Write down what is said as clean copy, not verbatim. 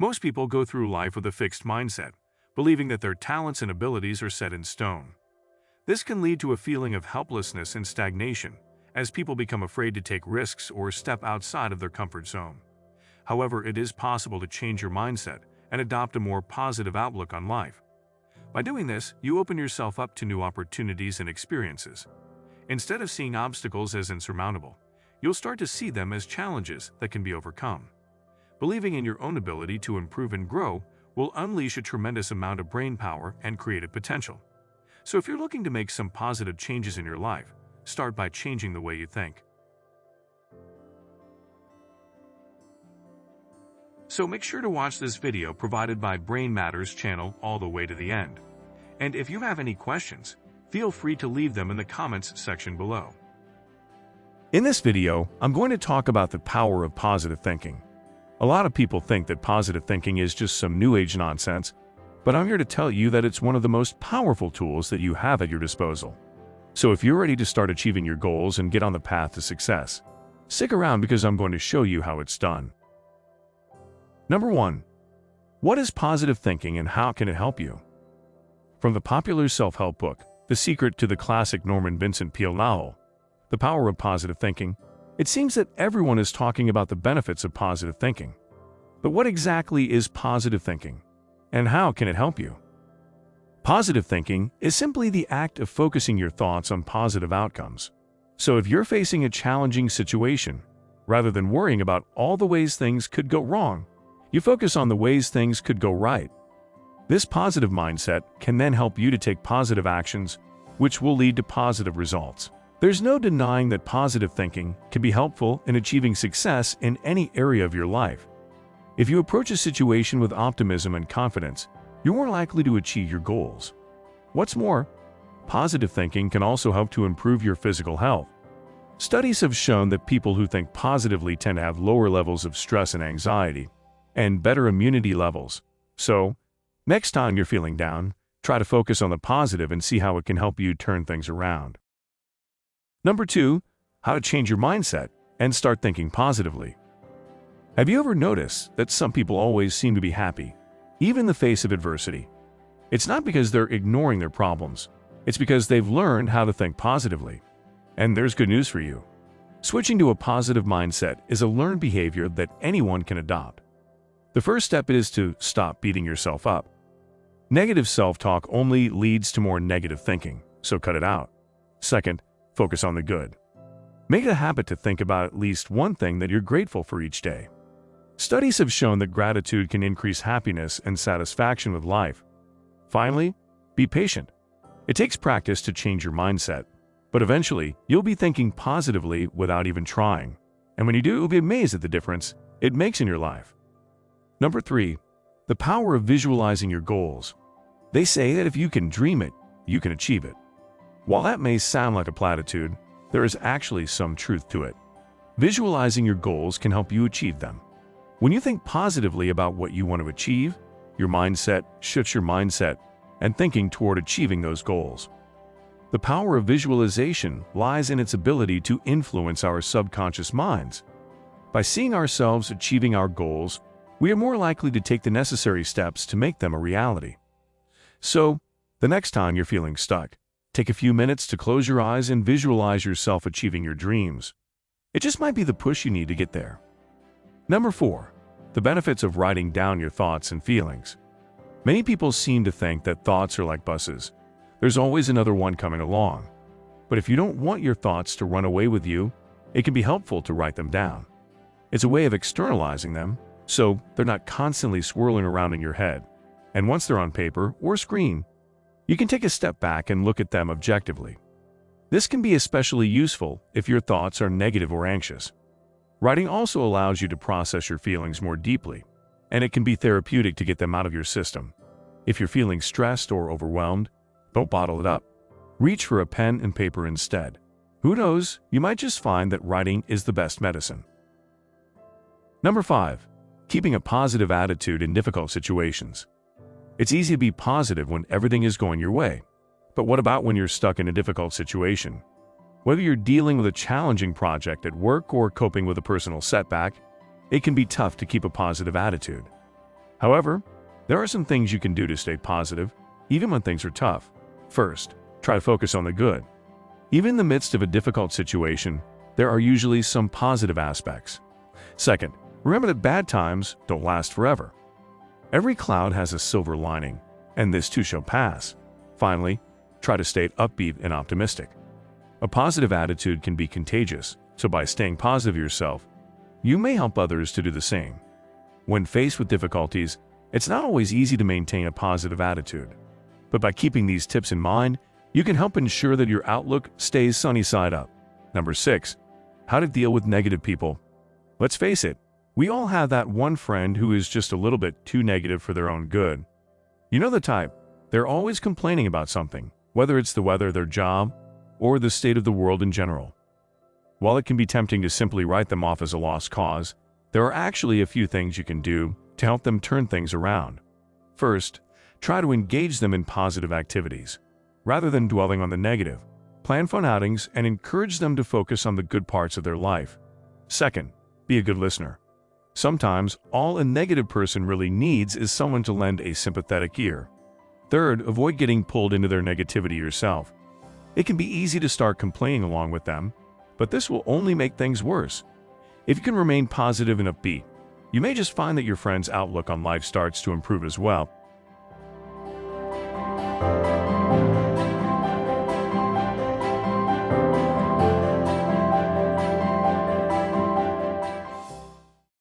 Most people go through life with a fixed mindset, believing that their talents and abilities are set in stone. This can lead to a feeling of helplessness and stagnation, as people become afraid to take risks or step outside of their comfort zone. However, it is possible to change your mindset and adopt a more positive outlook on life. By doing this, you open yourself up to new opportunities and experiences. Instead of seeing obstacles as insurmountable, you'll start to see them as challenges that can be overcome. Believing in your own ability to improve and grow will unleash a tremendous amount of brain power and creative potential. So if you're looking to make some positive changes in your life, start by changing the way you think. So make sure to watch this video provided by Brain Matters channel all the way to the end. And if you have any questions, feel free to leave them in the comments section below. In this video, I'm going to talk about the power of positive thinking. A lot of people think that positive thinking is just some new age nonsense, but I'm here to tell you that it's one of the most powerful tools that you have at your disposal. So if you're ready to start achieving your goals and get on the path to success, stick around because I'm going to show you how it's done. Number 1. What is positive thinking and how can it help you? From the popular self-help book, The Secret, to the classic Norman Vincent Peale novel, The Power of Positive Thinking, it seems that everyone is talking about the benefits of positive thinking. But what exactly is positive thinking, and how can it help you? Positive thinking is simply the act of focusing your thoughts on positive outcomes. So if you're facing a challenging situation, rather than worrying about all the ways things could go wrong, you focus on the ways things could go right. This positive mindset can then help you to take positive actions, which will lead to positive results. There's no denying that positive thinking can be helpful in achieving success in any area of your life. If you approach a situation with optimism and confidence, you're more likely to achieve your goals. What's more, positive thinking can also help to improve your physical health. Studies have shown that people who think positively tend to have lower levels of stress and anxiety, and better immunity levels. So, next time you're feeling down, try to focus on the positive and see how it can help you turn things around. Number 2. How to change your mindset and start thinking positively. Have you ever noticed that some people always seem to be happy, even in the face of adversity? It's not because they're ignoring their problems. It's because they've learned how to think positively. And there's good news for you. Switching to a positive mindset is a learned behavior that anyone can adopt. The first step is to stop beating yourself up. Negative self-talk only leads to more negative thinking, so cut it out. Second, focus on the good. Make it a habit to think about at least one thing that you're grateful for each day. Studies have shown that gratitude can increase happiness and satisfaction with life. Finally, be patient. It takes practice to change your mindset, but eventually you'll be thinking positively without even trying. And when you do, you'll be amazed at the difference it makes in your life. Number 3. The power of visualizing your goals. They say that if you can dream it, you can achieve it. While that may sound like a platitude, there is actually some truth to it. Visualizing your goals can help you achieve them. When you think positively about what you want to achieve, your mindset shifts your mindset and thinking toward achieving those goals. The power of visualization lies in its ability to influence our subconscious minds. By seeing ourselves achieving our goals, we are more likely to take the necessary steps to make them a reality. So, the next time you're feeling stuck, take a few minutes to close your eyes and visualize yourself achieving your dreams. It just might be the push you need to get there. Number 4. The benefits of writing down your thoughts and feelings. Many people seem to think that thoughts are like buses. There's always another one coming along. But if you don't want your thoughts to run away with you, it can be helpful to write them down. It's a way of externalizing them, so they're not constantly swirling around in your head. And once they're on paper or screen, you can take a step back and look at them objectively. This can be especially useful if your thoughts are negative or anxious. Writing also allows you to process your feelings more deeply, and it can be therapeutic to get them out of your system. If you're feeling stressed or overwhelmed, don't bottle it up. Reach for a pen and paper instead. Who knows, you might just find that writing is the best medicine. Number 5. Keeping a positive attitude in difficult situations. It's easy to be positive when everything is going your way. But what about when you're stuck in a difficult situation? Whether you're dealing with a challenging project at work or coping with a personal setback, it can be tough to keep a positive attitude. However, there are some things you can do to stay positive, even when things are tough. First, try to focus on the good. Even in the midst of a difficult situation, there are usually some positive aspects. Second, remember that bad times don't last forever. Every cloud has a silver lining, and this too shall pass. Finally, try to stay upbeat and optimistic. A positive attitude can be contagious, so by staying positive yourself, you may help others to do the same. When faced with difficulties, it's not always easy to maintain a positive attitude. But by keeping these tips in mind, you can help ensure that your outlook stays sunny side up. Number 6. How to deal with negative people. Let's face it, we all have that one friend who is just a little bit too negative for their own good. You know the type. They're always complaining about something, whether it's the weather, their job, or the state of the world in general. While it can be tempting to simply write them off as a lost cause, there are actually a few things you can do to help them turn things around. First, try to engage them in positive activities. Rather than dwelling on the negative, plan fun outings and encourage them to focus on the good parts of their life. Second, be a good listener. Sometimes, all a negative person really needs is someone to lend a sympathetic ear. Third, avoid getting pulled into their negativity yourself. It can be easy to start complaining along with them, but this will only make things worse. If you can remain positive and upbeat, you may just find that your friend's outlook on life starts to improve as well.